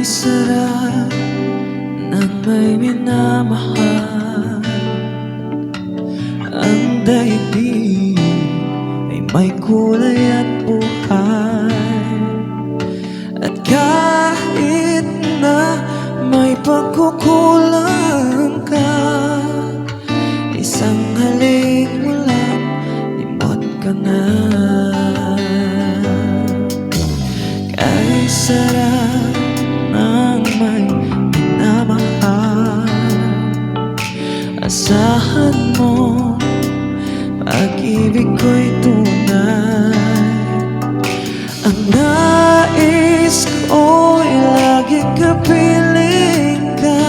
sarap ng may minamahal. Ang daigdig ay may kulay at buhay. At kahit na may pagkukulang ka, isang halik mo lang, limot ka na. Kay sarap ng may minamahal. Asahan mo, pag-ibig ko'y tunay. Ang nais ko'y laging kapiling ka.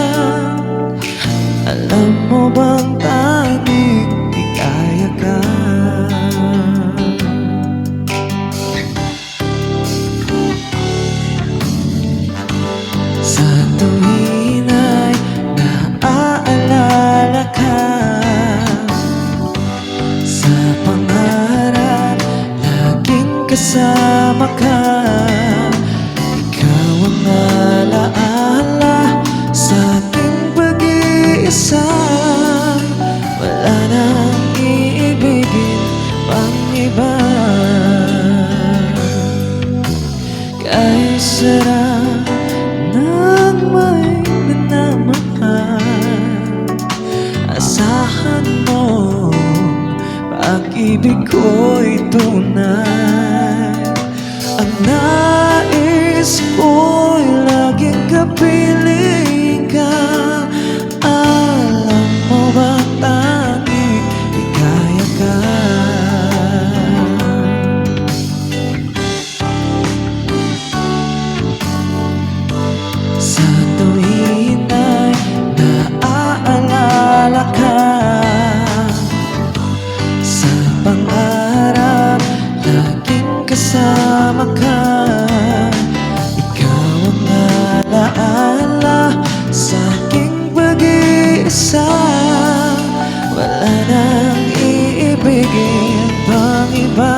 Alam mo bang tanging ikaya ka? Sa tuwin ay naaalala ka, sa pangarap laging kasama ka. Ikaw ang alaala sa aking pag-iisa. Wala nang iibigin pang iba. Kay sarap ng may minamahal. Asahan mo, pag-ibig ko'y tunay. Ang nais ko'y laging kapiling ka. Alam mo ba tanging ikaya ka? Sa tuwin ay naaalala ka, sa pangarap laging kasama ka. Ikaw ang alaala sa aking pag-iisa. Wala nang iibigin pang iba.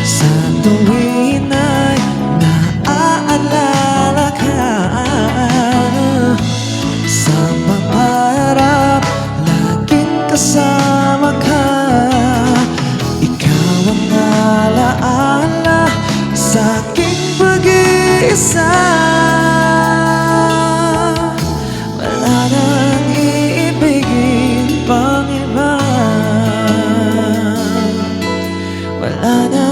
Sa tuwin ay naaalala ka, sa pangarap laging kasama ka. Ikaw ang alaala sa aking pag-iisa. Wala nang iibigin pang iba. Wala na